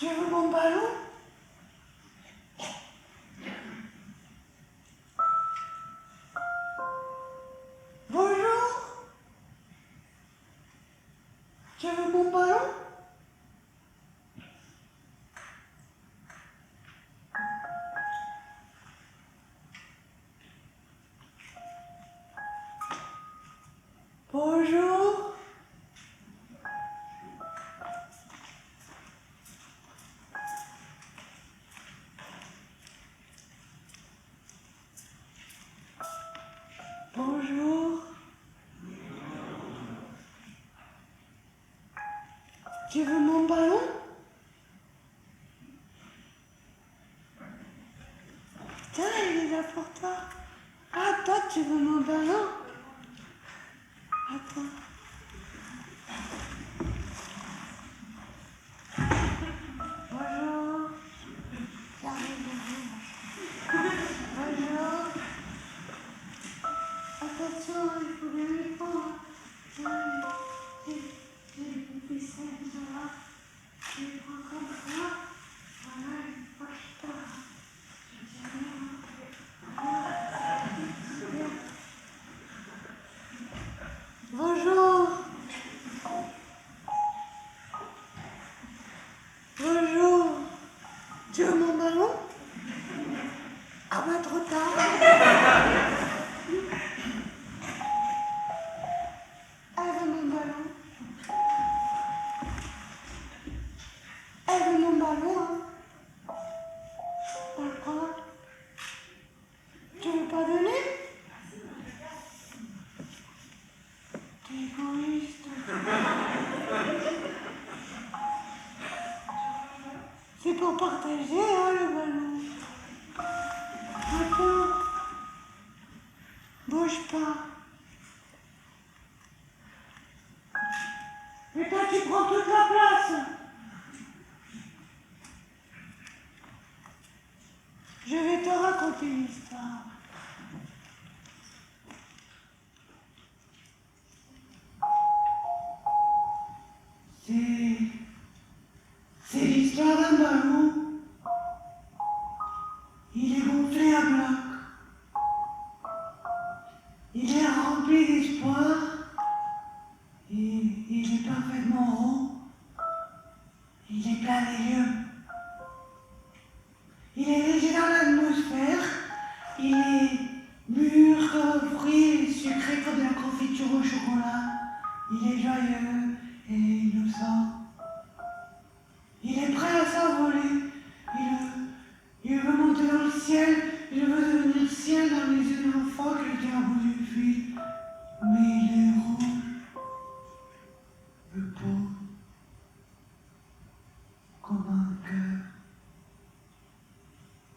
Tu veux mon ballon? Bonjour. Tu veux mon ballon? Bonjour. Bonjour. Tu veux mon ballon? Tiens, il est là pour toi. Ah, toi, tu veux mon ballon? Attends. Bonjour. Bonjour. Attention, il faut bien le prendre. J'ai une ficelle là. Je le prends comme ça. Voilà, une fois que je pars. Je tiens. Bonjour. Bonjour. Tu veux mon ballon? Ah bah trop tard. Elle veut mon ballon. Elle veut mon ballon, hein. D'accord. Tu veux pas donner? T'es égoïste. C'est pour partager, hein, le ballon. Attends. Bouge pas. Mais toi, tu prends toute la place. Je vais te raconter une histoire. C'est l'histoire d'un ballon. Il est gonflé à bloc. Il est rempli d'espoir. Et il est parfaitement rond. Il est plein d'hélium. Il est léger dans l'atmosphère. Il est mûr comme un fruit et sucré comme de la confiture au chocolat. Il est joyeux et innocent. Il est prêt à s'envoler. Il veut monter dans le ciel. Il veut devenir ciel dans les yeux d'un enfant qui tient au bout du fil. Mais il est rouge. Le pauvre. Comme un cœur.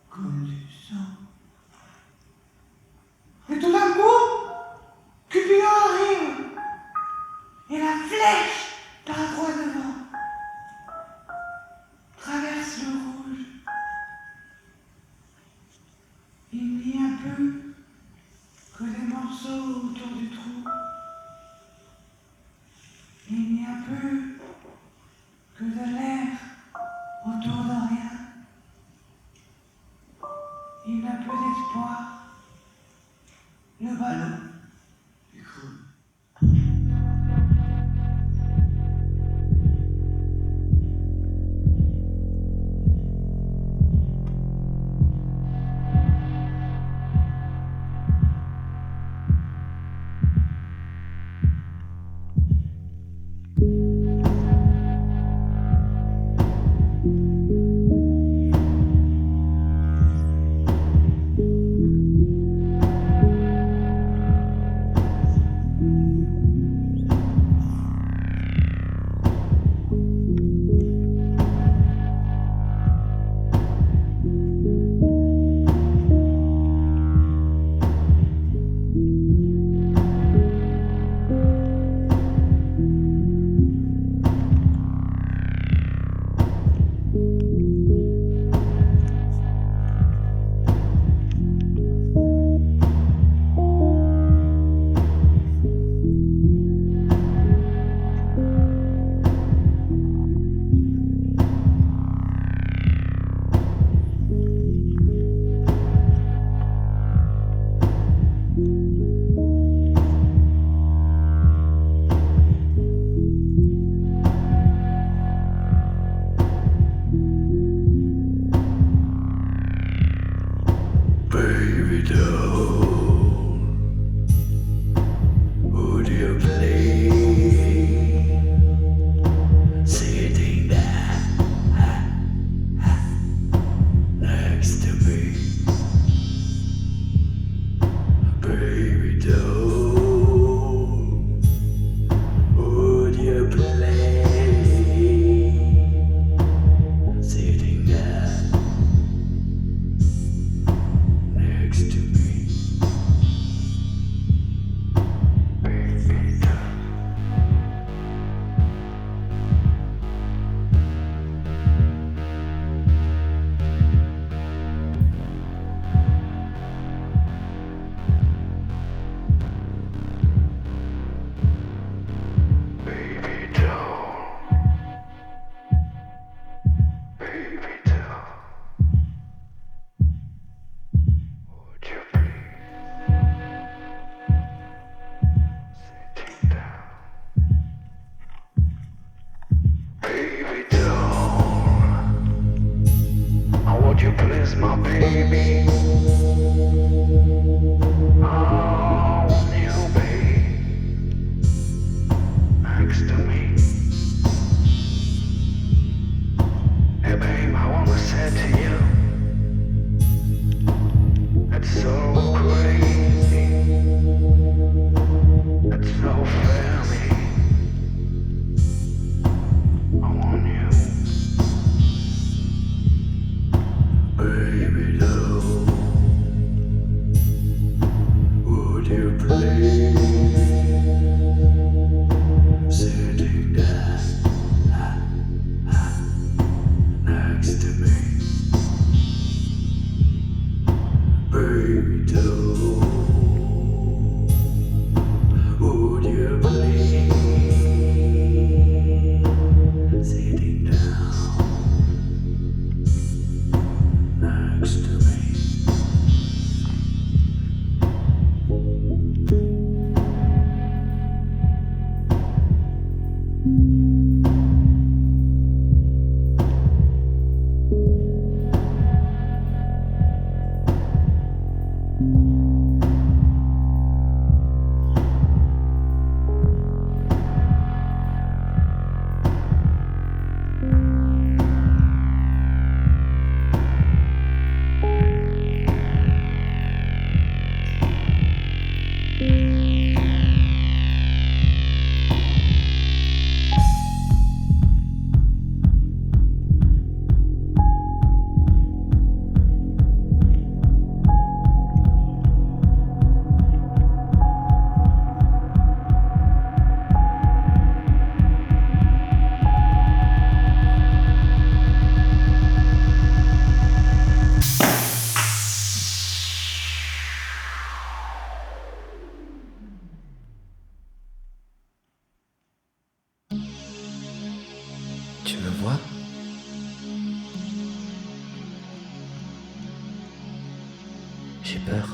Comme du sang. Et tout d'un coup, Cupidon arrive. Et la flèche par droit devant traverse le rouge. Il n'y a plus que des morceaux autour du trou. Il n'y a plus que de l'air That's my baby. Oh, you babe, next to me. Hey babe, I wanna say to you, it's so crazy, it's so very. I want you, baby love. Would you please sitting there next to me, baby doll? Would you please sitting down next to me? Tu me vois? J'ai peur.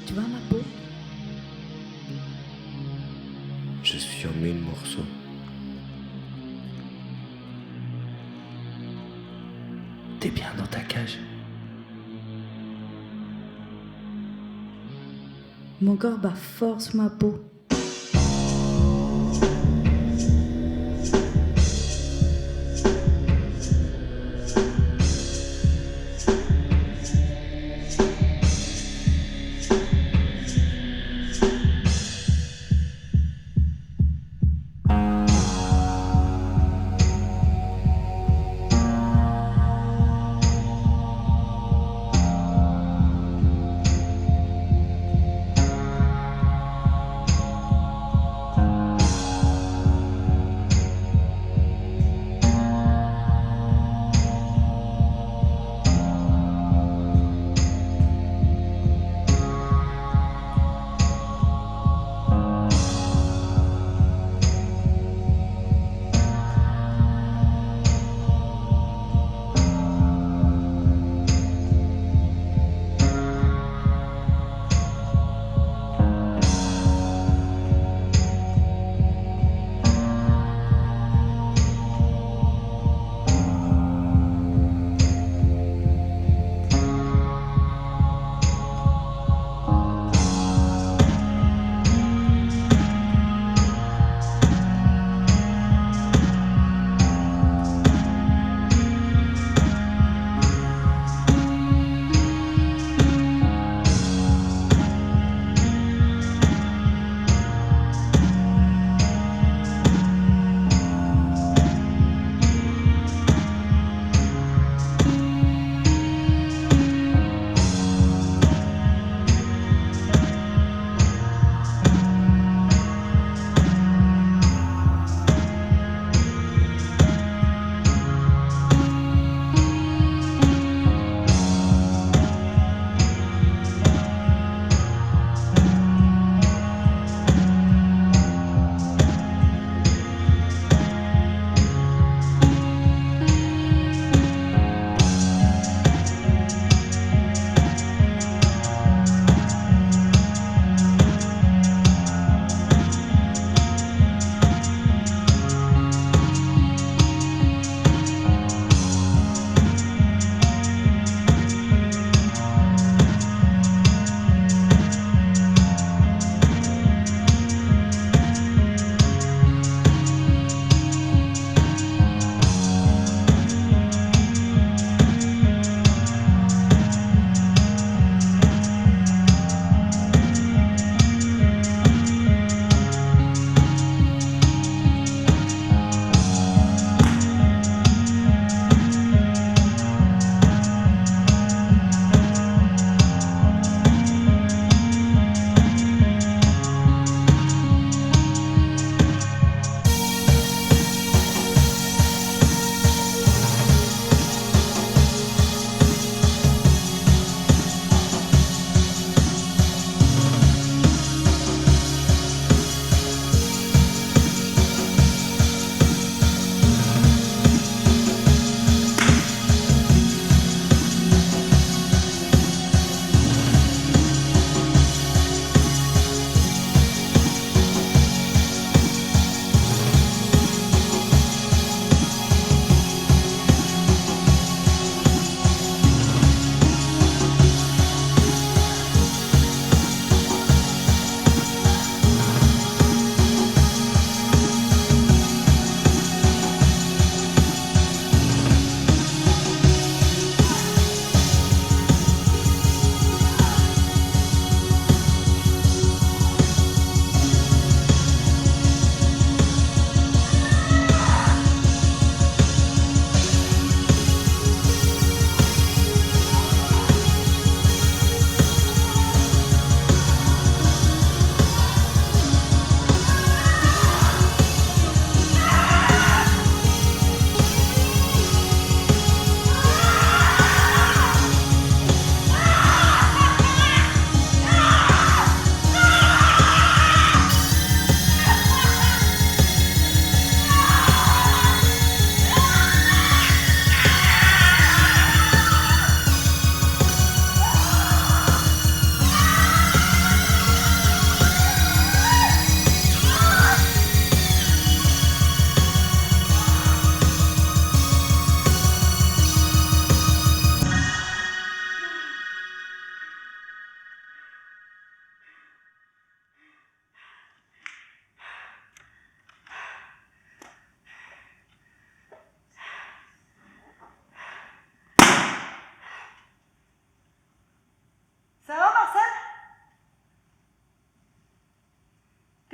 Tu vois ma peau? Je suis en 1000 morceaux. T'es bien dans ta cage. Mon corps bat fort sous ma peau.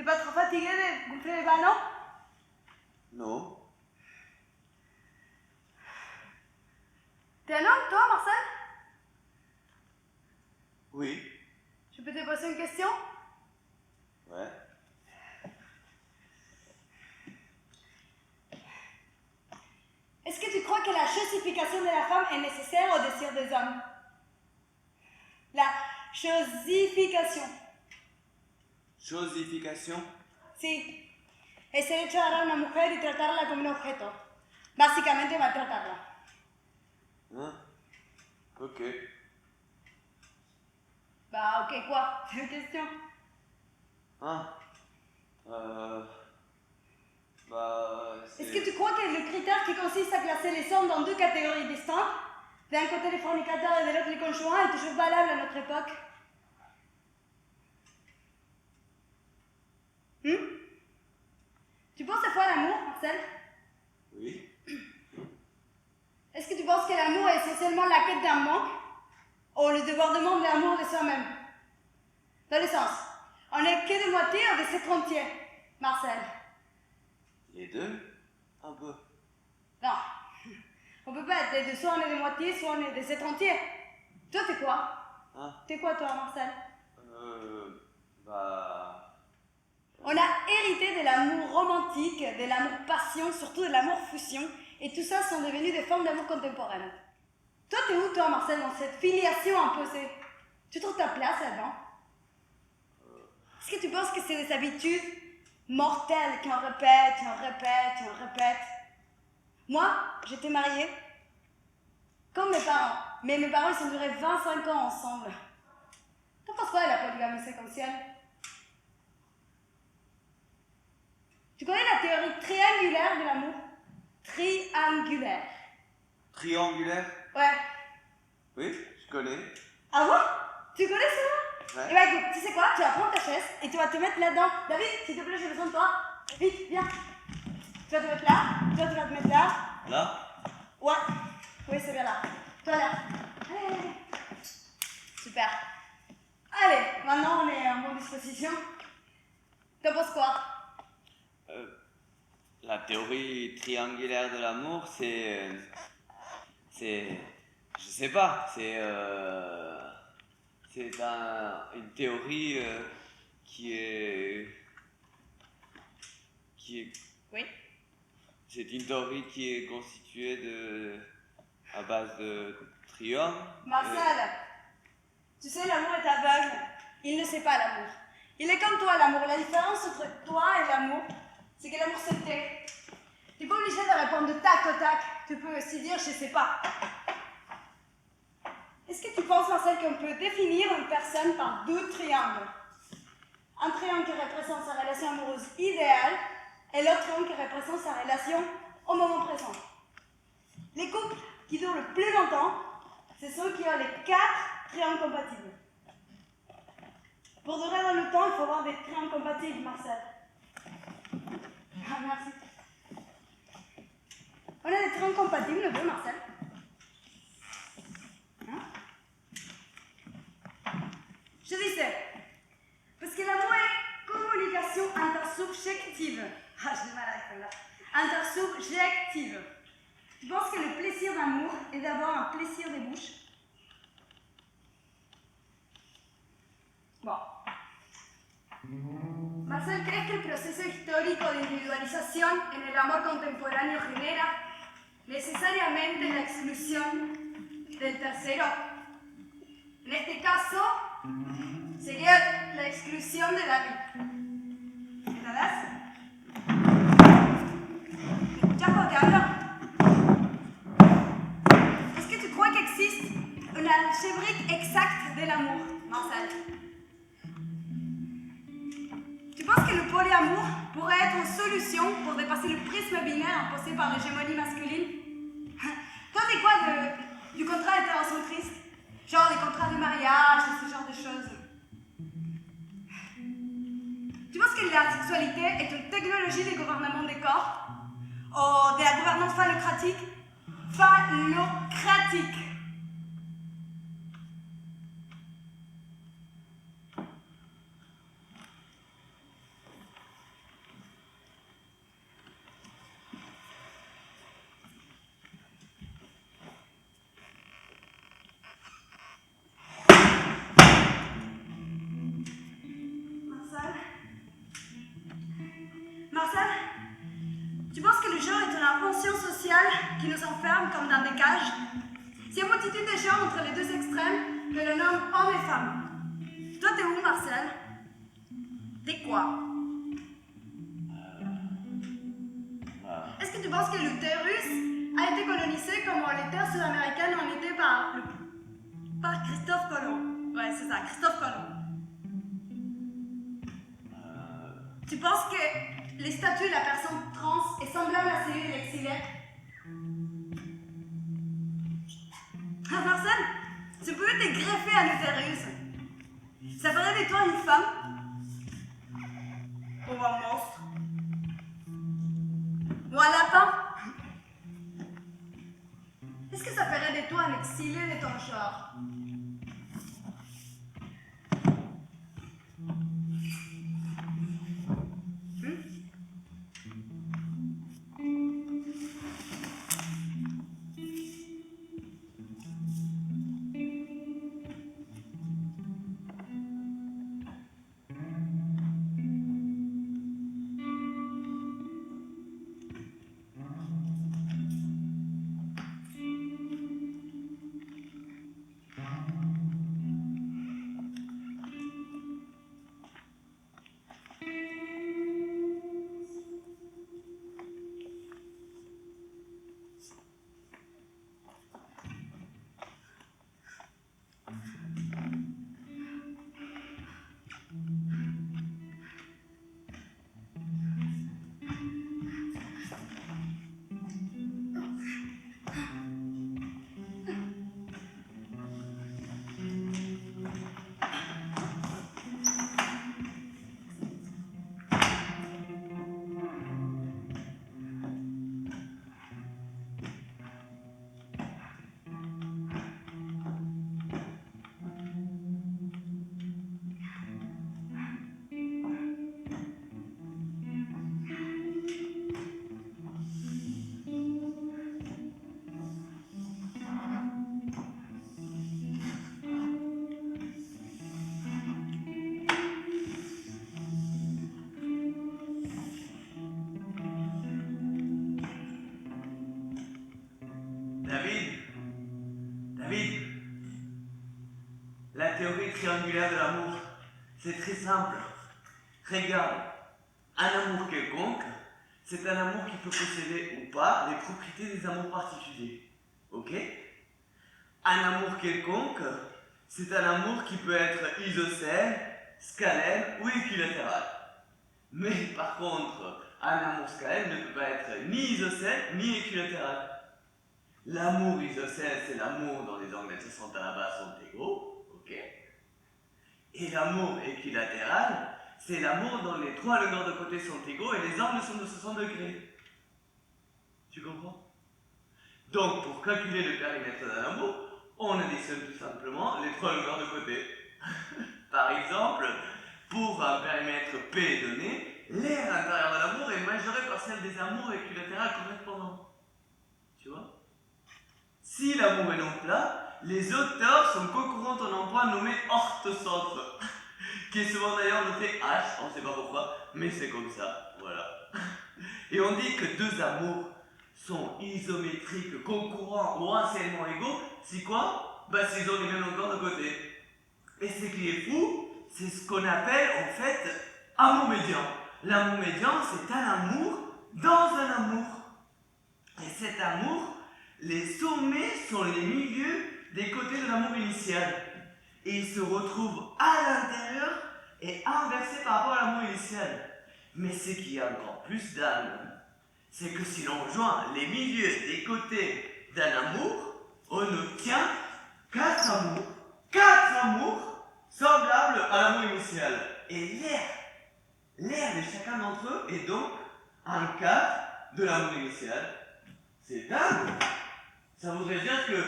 T'es pas trop fatigué de gonfler les ballons? Non. T'es un homme, toi, Marcel? Oui. Je peux te poser une question? Ouais. Est-ce que tu crois que la chosification de la femme est nécessaire au désir des hommes? La chosification. Chosification. Sí. Es el hecho de agarrar a una mujer y tratarla como un objeto. Básicamente maltratarla. Hein? Ok. Bah, ok, quoi? C'est une question. Hein? Bah, Est-ce que tu crois que le critère qui consiste à classer les hommes dans deux catégories distinctes, d'un côté les fornicateurs et de l'autre les conjoints, est toujours valable à notre époque? Tu penses à quoi l'amour, Marcel? Oui. Est-ce que tu penses que l'amour est essentiellement la quête d'un manque ou le débordement de l'amour de soi-même? Dans le sens, on n'est que de moitié ou de sept entiers, Marcel? Les deux? Un peu. Non, on peut pas être les deux, soit on est de moitié, soit on est de sept entiers. Toi, t'es quoi? Hein? T'es quoi, toi, Marcel? Bah... On a hérité de l'amour romantique, de l'amour passion, surtout de l'amour fusion, et tout ça sont devenus des formes d'amour contemporaines. Toi, t'es où, toi, Marcel, dans cette filiation imposée? Tu trouves ta place là-dedans? Est-ce que tu penses que c'est des habitudes mortelles qu'on répète, on répète, on répète? Moi, j'étais mariée, comme mes parents, mais mes parents, ils ont duré 25 ans ensemble. T'en penses quoi de la polygamie séquentielle? Tu connais la théorie triangulaire de l'amour? Triangulaire. Triangulaire? Ouais. Oui, je connais. Ah bon? Tu connais ça? Ouais. Eh ben écoute, tu sais quoi? Tu vas prendre ta chaise et tu vas te mettre là-dedans. David, s'il te plaît, j'ai besoin de toi. Vite, viens. Tu vas te mettre là. Toi, tu vas te mettre là. Là? Ouais. Oui, c'est bien là. Toi là. Allez, allez. Super. Allez, maintenant on est en bonne disposition. T'en penses quoi? La théorie triangulaire de l'amour, c'est... Je sais pas, c'est une théorie qui est... Oui. C'est une théorie qui est constituée à base de triangles. Marcel, tu sais, l'amour est aveugle. Il ne sait pas l'amour. Il est comme toi, l'amour. La différence entre toi et l'amour, c'est que l'amour se tait. Tu n'es pas obligé de répondre de tac au tac. Tu peux aussi dire je sais pas. Est-ce que tu penses, Marcel, qu'on peut définir une personne par deux triangles? Un triangle qui représente sa relation amoureuse idéale et l'autre triangle qui représente sa relation au moment présent. Les couples qui durent le plus longtemps, c'est ceux qui ont les 4 triangles compatibles. Pour durer dans le temps, il faut avoir des triangles compatibles, Marcel. Ah, merci. On a des triangles compatibles, vous, Marcel? Hein? Je disais, parce que l'amour est communication intersubjective. Ah, j'ai mal avec celle-là. Intersubjective. Tu penses que le plaisir d'amour est d'avoir un plaisir de bouche? Bon. Marcel, ¿crees que el proceso histórico de individualización en el amor contemporáneo genera necesariamente la exclusión del tercero? En este caso, sería la exclusión de David. ¿Entendés? ¿Me escuchas cuando te hablo? Est-ce que tu crois qu'il existe une algébrique exacte de l'amour, Marcel? Tu penses que le polyamour pourrait être une solution pour dépasser le prisme binaire imposé par l'hégémonie masculine? Toi, t'es quoi du contrat hétérocentriste? Genre des contrats de mariage et ce genre de choses. Tu penses que la sexualité est une technologie de gouvernement des corps? Ou de la gouvernance phallocratique? Phallocratique. sociale qui nous enferme comme dans des cages. C'est une multitude de gens entre les deux extrêmes que l'on nomme hommes et femmes. Toi, t'es où, Marcel? T'es quoi? Est-ce que tu penses que l'utérus a été colonisé comme les terres sud-américaines ont été par Christophe Colomb? Ouais, c'est ça, Christophe Colomb. Tu penses que les statuts de la personne trans est semblable à celui de l'exilé? Ah, Marcel, tu pouvais te greffer à l'utérus. Ça ferait de toi une femme? Ou un monstre? Ou un lapin? Est-ce que ça ferait de toi un exilé de ton genre? David, la théorie triangulaire de l'amour, c'est très simple. Regarde, un amour quelconque, c'est un amour qui peut posséder ou pas les propriétés des amours particuliers. Ok? Un amour quelconque, c'est un amour qui peut être isocèle, scalène ou équilatéral. Mais par contre, un amour scalène ne peut pas être ni isocèle ni équilatéral. L'amour isocèle, c'est l'amour dont les angles adjacents à la base sont égaux, ok? Et l'amour équilatéral, c'est l'amour dont les trois longueurs de côté sont égaux et les angles sont de 60 degrés. Tu comprends? Donc, pour calculer le périmètre d'un amour, on additionne tout simplement les trois longueurs de côté. Par exemple, pour un périmètre P donné, l'aire intérieure de l'amour est majorée par celle des amours équilatérales correspondants. Tu vois? Si l'amour est non plat, les auteurs sont concurrentes en emploi nommé orthocentre, qui est souvent d'ailleurs noté H, on ne sait pas pourquoi, mais c'est comme ça, voilà. Et on dit que deux amours sont isométriques, concurrents ou anciennement égaux, si quoi? Bah s'ils ont les mêmes longueurs de côté. Et ce qui est fou, c'est ce qu'on appelle en fait amour médian. L'amour médian, c'est un amour dans un amour. Et cet amour, les sommets sont les milieux des côtés de l'amour initial. Et ils se retrouvent à l'intérieur et inversés par rapport à l'amour initial. Mais ce qui est encore plus dingue, c'est que si l'on joint les milieux des côtés d'un amour, on obtient quatre amours semblables à l'amour initial. Et l'air de chacun d'entre eux est donc un quart de l'amour initial. C'est dingue! Ça voudrait dire que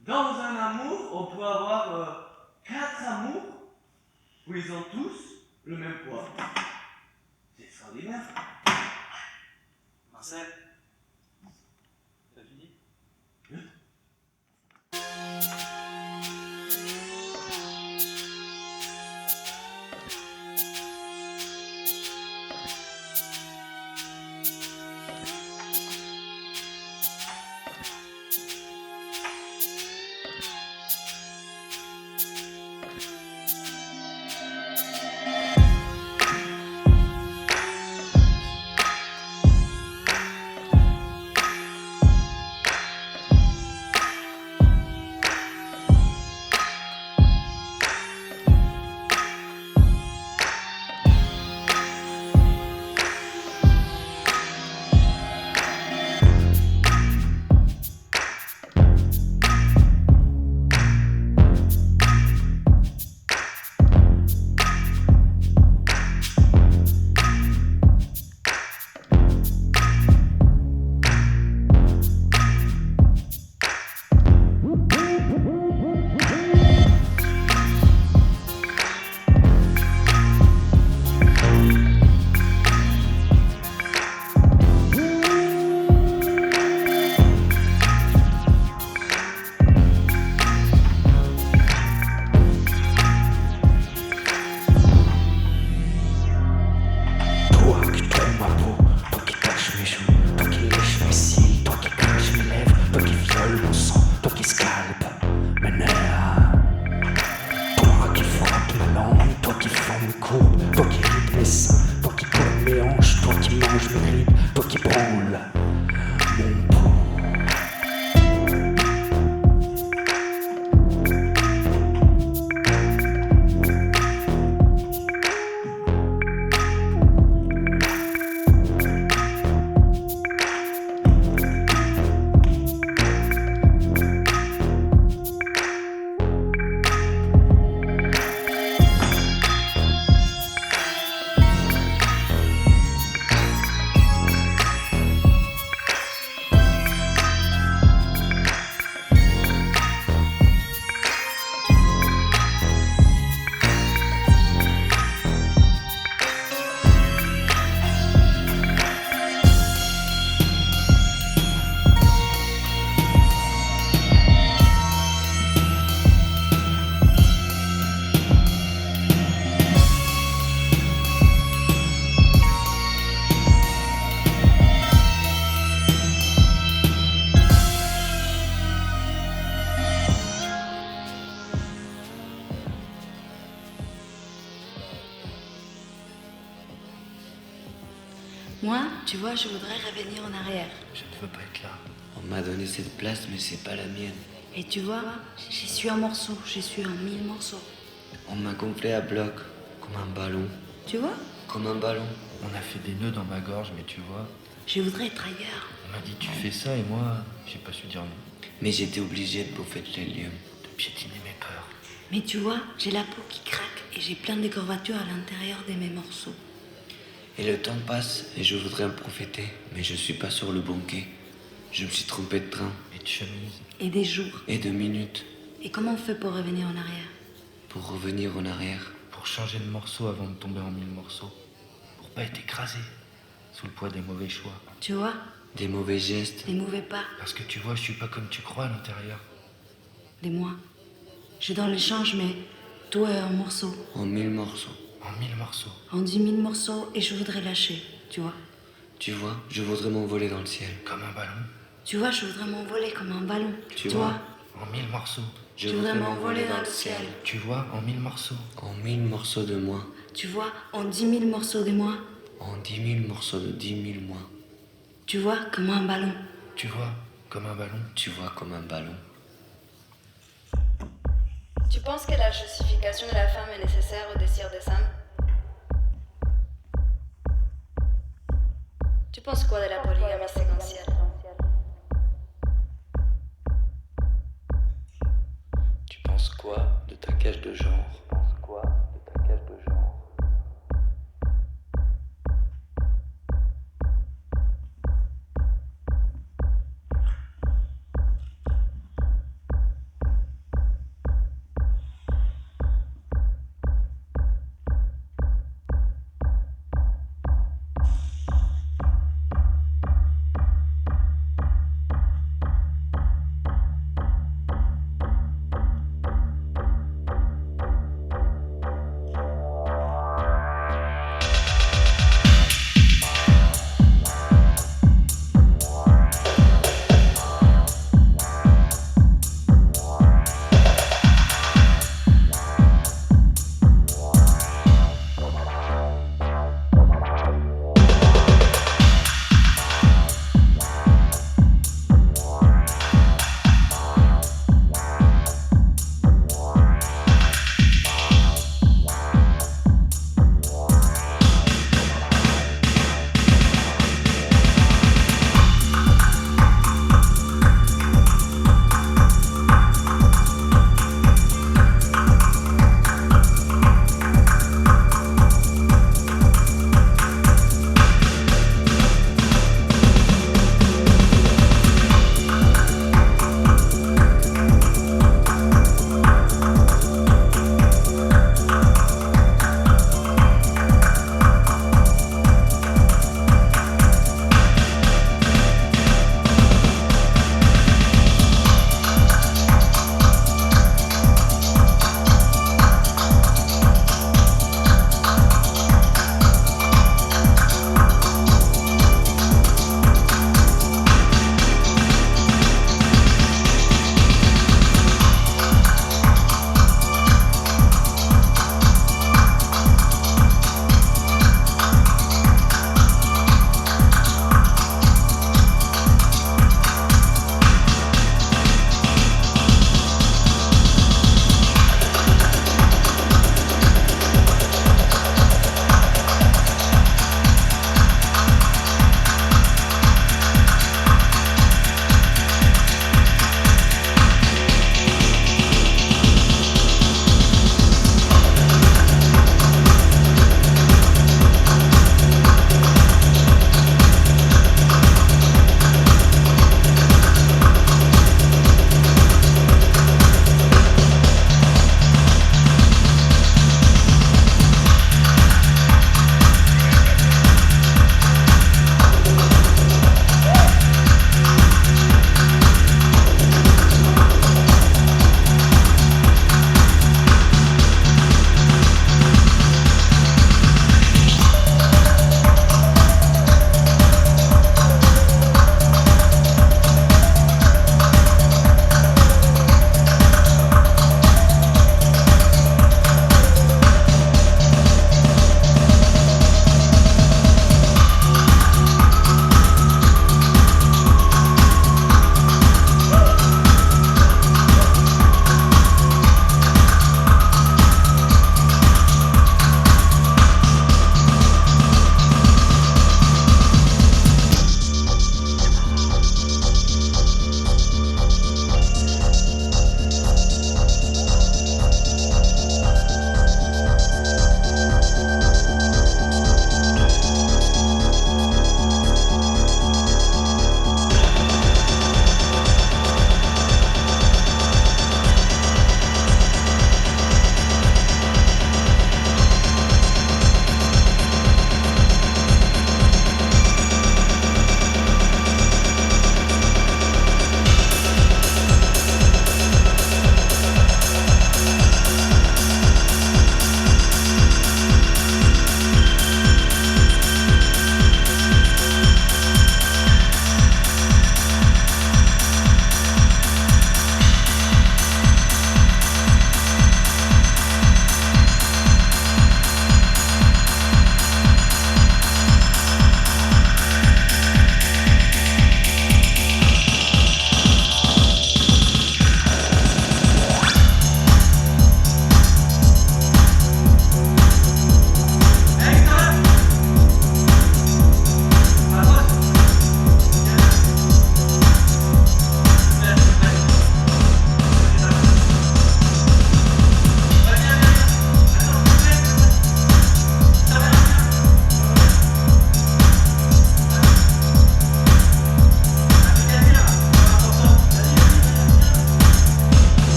dans un amour, on peut avoir quatre amours où ils ont tous le même poids. C'est extraordinaire. Marcel, t'as fini? Moi, tu vois, je voudrais revenir en arrière. Je ne veux pas être là. On m'a donné cette place, mais c'est pas la mienne. Et tu vois, je suis un morceau, je suis en 1000 morceaux. On m'a gonflé à bloc, comme un ballon. Tu vois? Comme un ballon. On a fait des nœuds dans ma gorge, mais tu vois, Je voudrais être ailleurs. on m'a dit tu fais ça et moi, j'ai pas su dire non. Mais j'étais obligé de bouffer de l'hélium. De piétiner mes peurs. Mais tu vois, j'ai la peau qui craque et j'ai plein de courbatures à l'intérieur de mes morceaux. Et le temps passe et je voudrais en profiter, mais je suis pas sur le bon quai. Je me suis trompé de train Et de chemise. Et des jours. et de minutes Et comment on fait pour revenir en arrière? pour revenir en arrière. Pour changer de morceau avant de tomber en 1000 morceaux. Pour pas être écrasé sous le poids des mauvais choix. Tu vois, Des mauvais gestes. des mauvais pas, Parce que tu vois, je suis pas comme tu crois à l'intérieur. des moi. Je dans l'échange, mais tout est en morceaux. En 1000 morceaux. En 1000 morceaux. En 10 000 morceaux et je voudrais lâcher, tu vois. Tu vois, je voudrais m'envoler dans le ciel. Comme un ballon. Tu vois, je voudrais m'envoler comme un ballon. Tu vois, En 1000 morceaux. je voudrais m'envoler dans le ciel. Tu vois, en 1000 morceaux. En 1000 morceaux de moi. Tu vois, en 10 000 morceaux de moi. En 10 000 morceaux de 10 000 mois. Tu vois, comme un ballon. Tu vois, comme un ballon. Tu vois comme un ballon. Tu penses que la justification de la femme est nécessaire au désir des hommes? Tu penses quoi de la polygamie séquentielle? Tu penses quoi de ta cage de genre?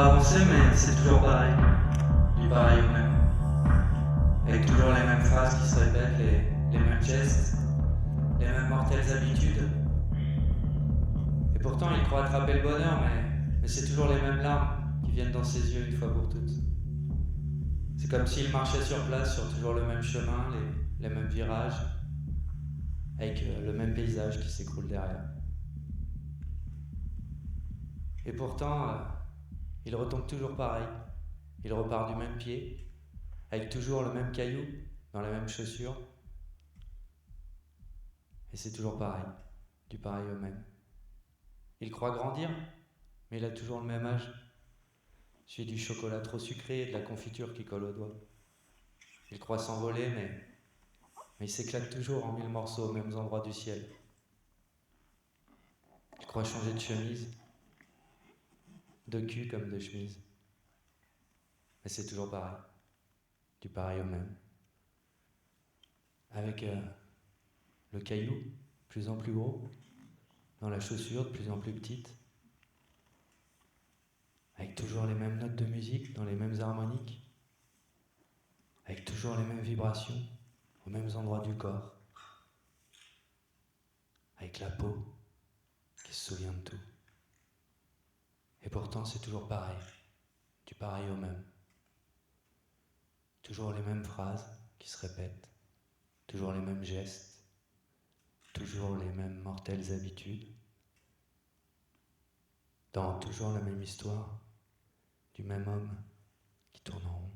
croit avancer, mais c'est toujours pareil. Du pareil au même. Avec toujours les mêmes phrases qui se répètent, les mêmes gestes, les mêmes mortelles habitudes. Et pourtant, il croit attraper le bonheur, mais c'est toujours les mêmes larmes qui viennent dans ses yeux une fois pour toutes. C'est comme s'il marchait sur place, sur toujours le même chemin, les mêmes virages, avec le même paysage qui s'écroule derrière. Et pourtant, il retombe toujours pareil. Il repart du même pied, avec toujours le même caillou, dans les mêmes chaussures. Et c'est toujours pareil, du pareil au même. Il croit grandir, mais il a toujours le même âge. Celui du chocolat trop sucré et de la confiture qui colle aux doigts. Il croit s'envoler, mais il s'éclate toujours en 1000 morceaux aux mêmes endroits du ciel. Il croit changer de chemise, de cul comme de chemise. Mais c'est toujours pareil, du pareil au même. Avec le caillou, de plus en plus gros, dans la chaussure, de plus en plus petite. Avec toujours les mêmes notes de musique, dans les mêmes harmoniques. Avec toujours les mêmes vibrations, aux mêmes endroits du corps. Avec la peau, qui se souvient de tout. Et pourtant, c'est toujours pareil, du pareil au même. Toujours les mêmes phrases qui se répètent, toujours les mêmes gestes, toujours les mêmes mortelles habitudes, dans toujours la même histoire du même homme qui tourne en rond.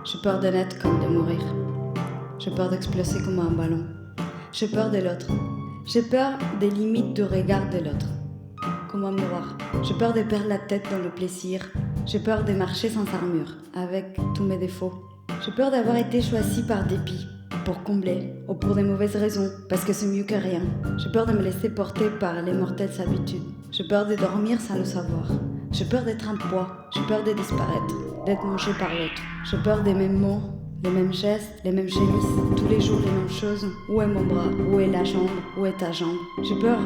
J'ai peur de naître comme de mourir. J'ai peur d'exploser comme un ballon. J'ai peur de l'autre. J'ai peur des limites du regard de l'autre. Comme un miroir. J'ai peur de perdre la tête dans le plaisir. J'ai peur de marcher sans armure, avec tous mes défauts. J'ai peur d'avoir été choisie par dépit, pour combler, ou pour des mauvaises raisons, parce que c'est mieux que rien. J'ai peur de me laisser porter par les mortelles habitudes. J'ai peur de dormir sans le savoir. J'ai peur d'être un poids. J'ai peur de disparaître, d'être mangé par l'autre. J'ai peur des mêmes mots, les mêmes gestes, les mêmes gémisses, tous les jours les mêmes choses. Où est mon bras? Où est la jambe? Où est ta jambe? J'ai peur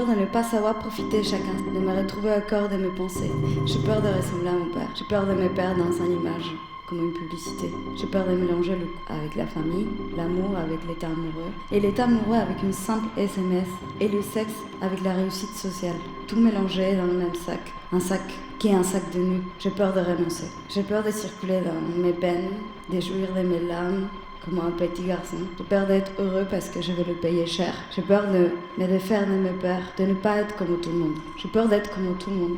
de ne pas savoir profiter chacun, de me retrouver au corps de mes pensées. J'ai peur de ressembler à mon père. J'ai peur de me perdre dans une image, comme une publicité. J'ai peur de mélanger le avec la famille, l'amour avec l'état amoureux, et l'état amoureux avec une simple SMS, et le sexe avec la réussite sociale. Tout mélangé dans le même sac. Un sac qui est un sac de nu. J'ai peur de renoncer. J'ai peur de circuler dans mes peines, de jouir de mes larmes, comme un petit garçon. J'ai peur d'être heureux parce que je vais le payer cher. J'ai peur de me défaire de mes peurs, de ne pas être comme tout le monde. J'ai peur d'être comme tout le monde.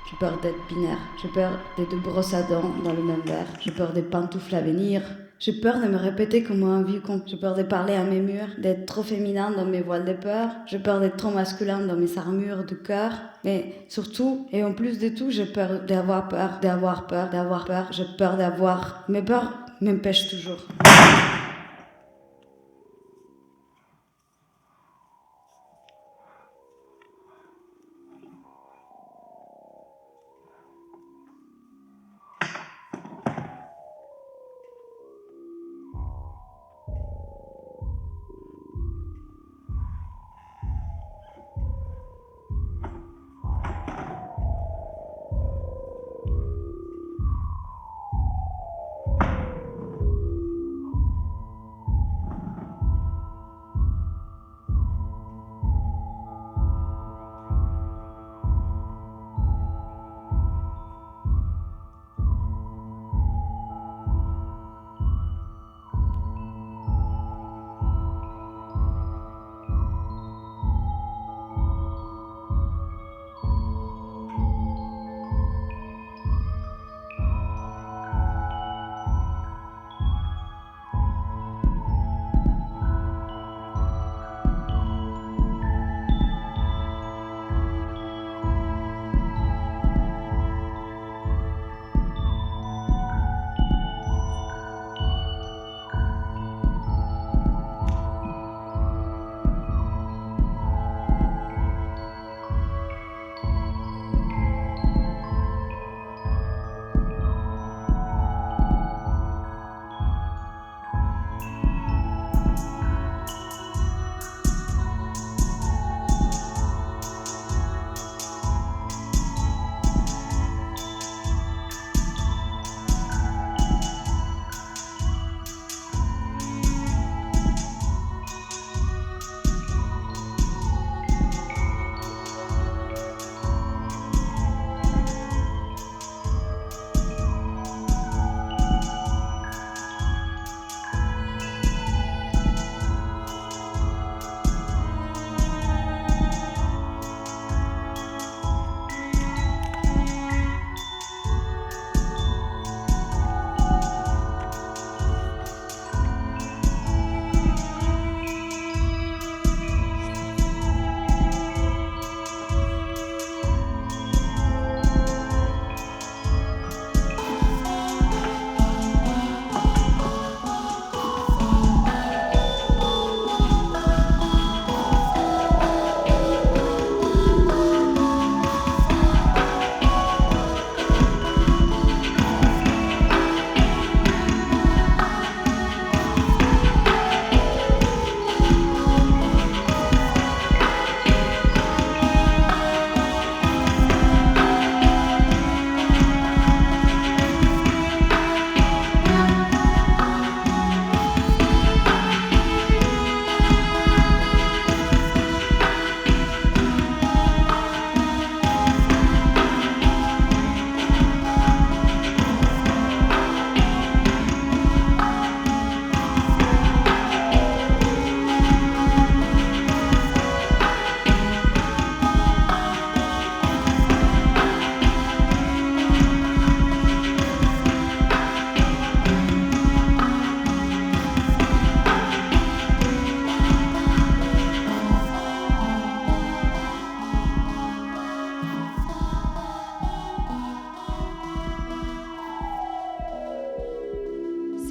J'ai peur d'être binaire. J'ai peur des deux brosses à dents dans le même verre. J'ai peur des pantoufles à venir. J'ai peur de me répéter comme un vieux con. J'ai peur de parler à mes murs, d'être trop féminin dans mes voiles de peur. J'ai peur d'être trop masculin dans mes armures de cœur. Mais surtout, et en plus de tout, j'ai peur d'avoir peur. J'ai peur d'avoir... Mes peurs m'empêchent toujours.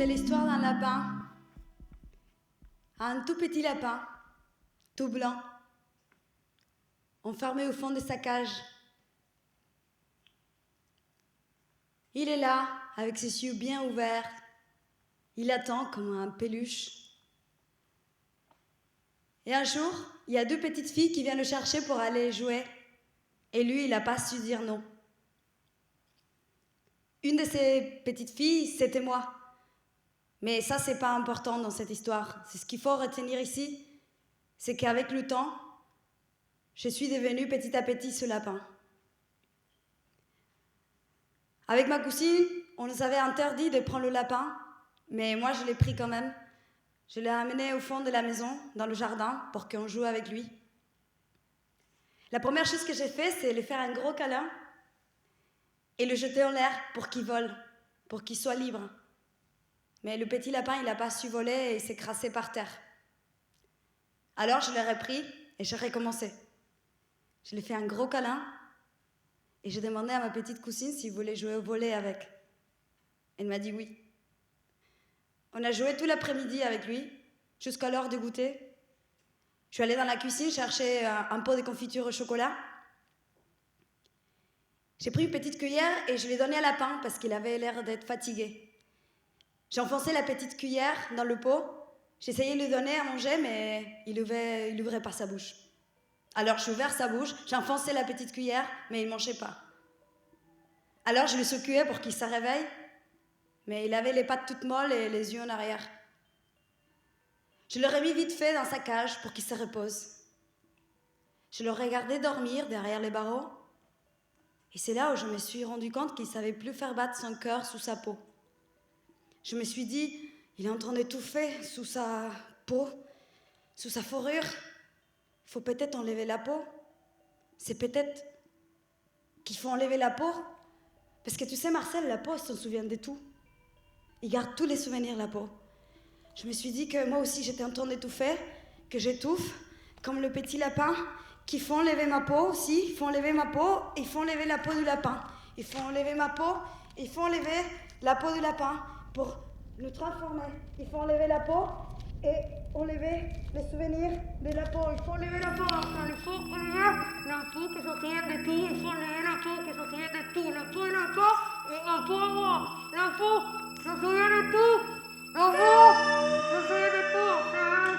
C'est l'histoire d'un lapin. Un tout petit lapin, tout blanc, enfermé au fond de sa cage. Il est là, avec ses yeux bien ouverts. Il attend comme un peluche. Et un jour, il y a 2 petites filles qui viennent le chercher pour aller jouer. Et lui, il n'a pas su dire non. Une de ces petites filles, c'était moi. Mais ça, c'est pas important dans cette histoire. C'est ce qu'il faut retenir ici, c'est qu'avec le temps, je suis devenue petit à petit ce lapin. Avec ma cousine, on nous avait interdit de prendre le lapin, mais moi, je l'ai pris quand même. Je l'ai amené au fond de la maison, dans le jardin, pour qu'on joue avec lui. La première chose que j'ai fait, c'est lui faire un gros câlin et le jeter en l'air pour qu'il vole, pour qu'il soit libre. Mais le petit lapin, il n'a pas su voler et il s'est crassé par terre. Alors je l'ai repris et j'ai recommencé. Je lui ai fait un gros câlin et j'ai demandé à ma petite cousine s'il voulait jouer au volley avec. Elle m'a dit oui. On a joué tout l'après-midi avec lui, jusqu'à l'heure du goûter. Je suis allée dans la cuisine chercher un pot de confiture au chocolat. J'ai pris une petite cuillère et je l'ai donnée à lapin parce qu'il avait l'air d'être fatigué. J'ai enfoncé la petite cuillère dans le pot. J'essayais de lui donner à manger, mais il ouvrait pas sa bouche. Alors j'ai ouvert sa bouche, j'ai enfoncé la petite cuillère, mais il ne mangeait pas. Alors je le secouais pour qu'il se réveille, mais il avait les pattes toutes molles et les yeux en arrière. Je le remis vite fait dans sa cage pour qu'il se repose. Je le regardais dormir derrière les barreaux, et c'est là où je me suis rendu compte qu'il ne savait plus faire battre son cœur sous sa peau. Je me suis dit, il est en train d'étouffer sous sa peau, sous sa fourrure. Il faut peut-être enlever la peau. C'est peut-être qu'il faut enlever la peau. Parce que tu sais, Marcel, la peau, elle s'en souvient de tout. Il garde tous les souvenirs, la peau. Je me suis dit que moi aussi, j'étais en train d'étouffer, que j'étouffe, comme le petit lapin, qu'il faut enlever ma peau aussi. Il faut enlever ma peau, il faut enlever la peau du lapin. Il faut enlever ma peau, il faut enlever la peau du lapin. Pour le transformer, il faut enlever la peau et enlever les souvenirs de la peau. Il faut enlever la peau, Marcel. Il faut enlever la peau qui se souvient de tout. Il faut enlever la peau qui se souvient de tout. La peau et la peau et ma peau à moi. La peau se souvient de tout. La peau se souvient de tout, Marcel.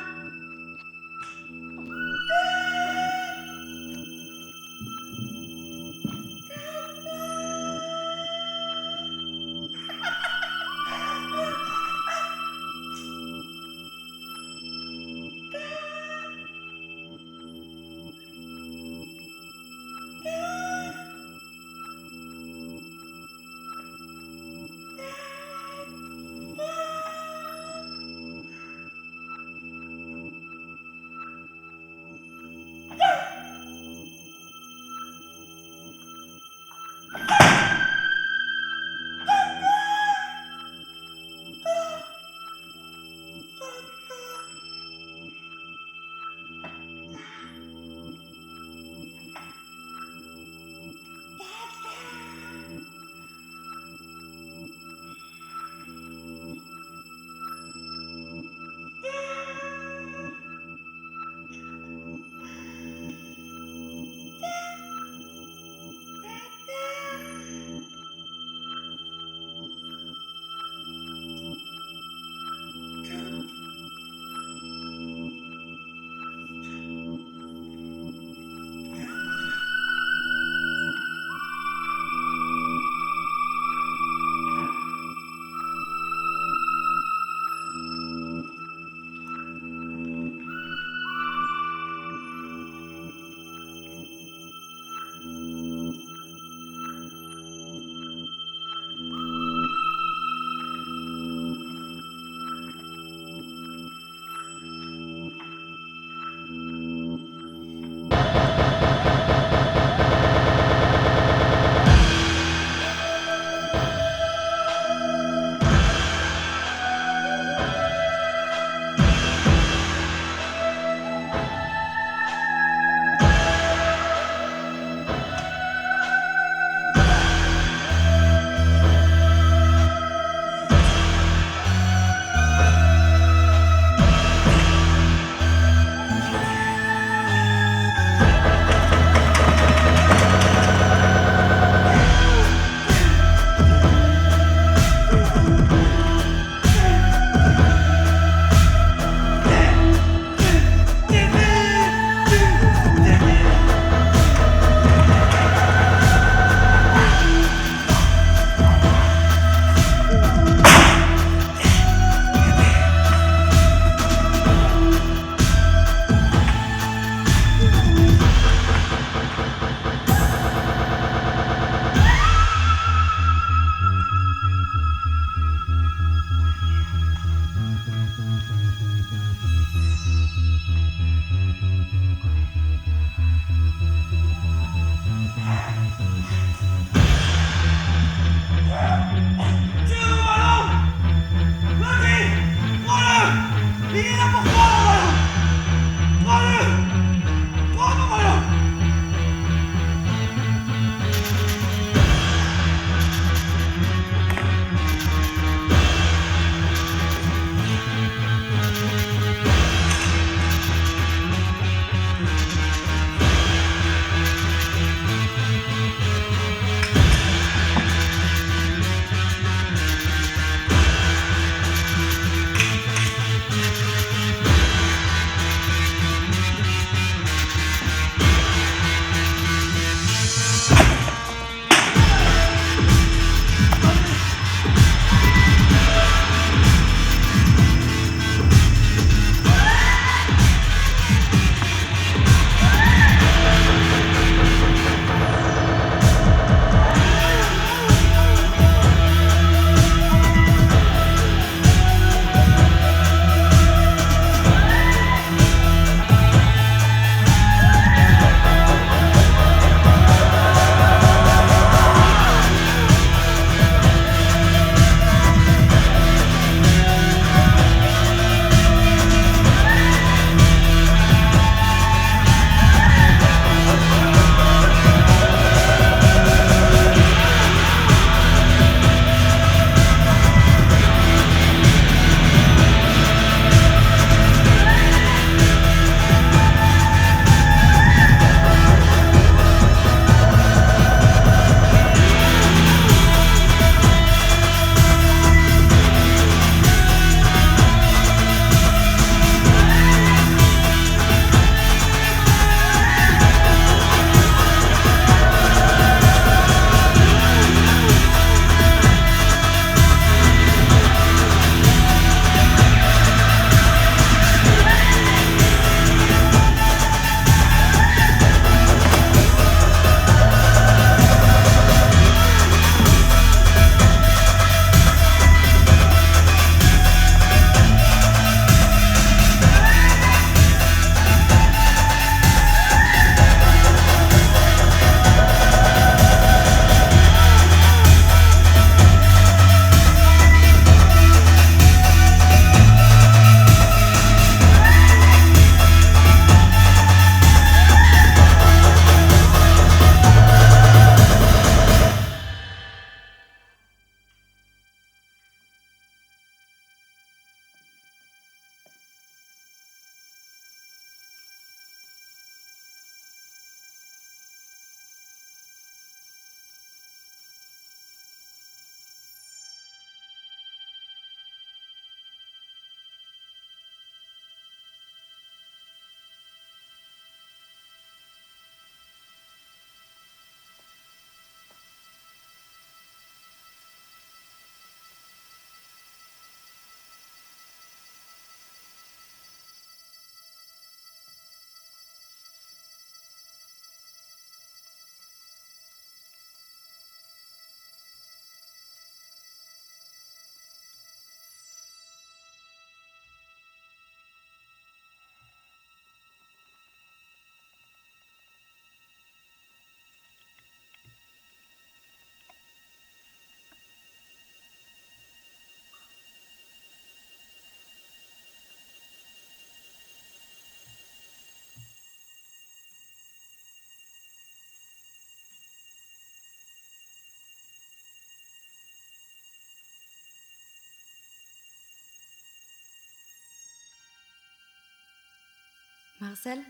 Marcel?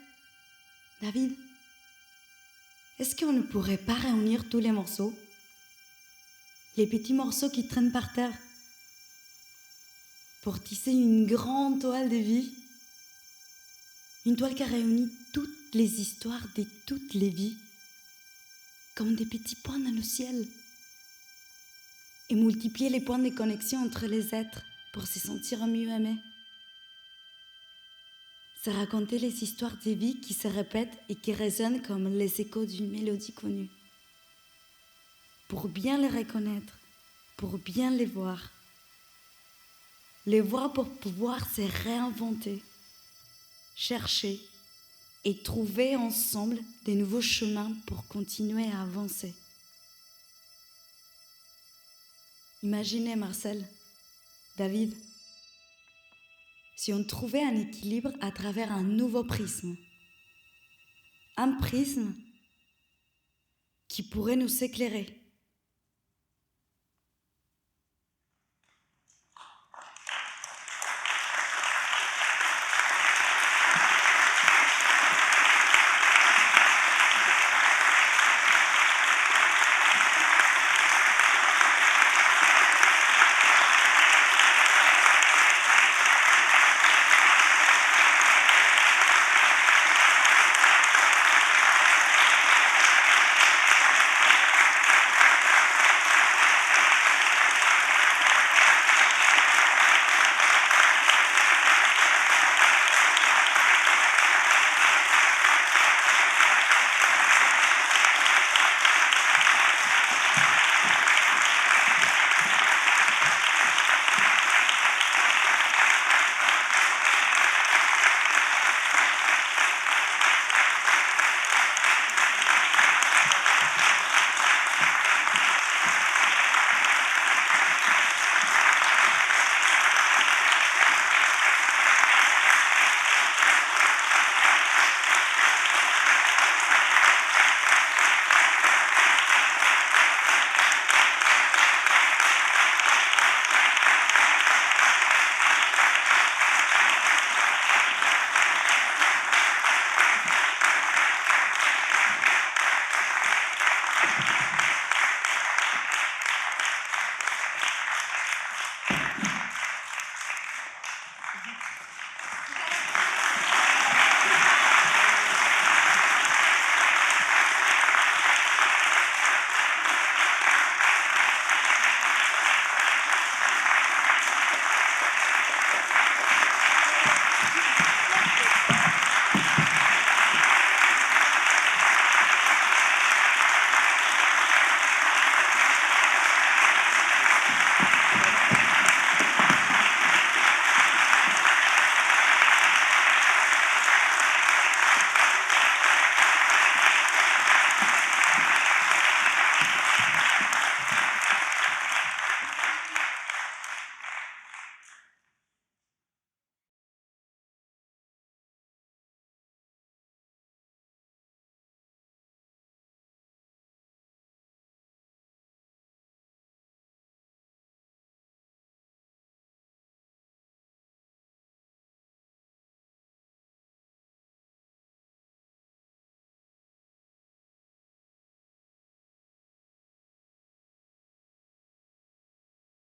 David? Est-ce qu'on ne pourrait pas réunir tous les morceaux? Les petits morceaux qui traînent par terre pour tisser une grande toile de vie? Une toile qui réunit toutes les histoires de toutes les vies, comme des petits points dans le ciel, et multiplier les points de connexion entre les êtres pour se sentir mieux aimés. C'est raconter les histoires des vies qui se répètent et qui résonnent comme les échos d'une mélodie connue. Pour bien les reconnaître, pour bien les voir. Les voir pour pouvoir se réinventer, chercher et trouver ensemble de nouveaux chemins pour continuer à avancer. Imaginez, Marcel, David, si on trouvait un équilibre à travers un nouveau prisme. Un prisme qui pourrait nous éclairer,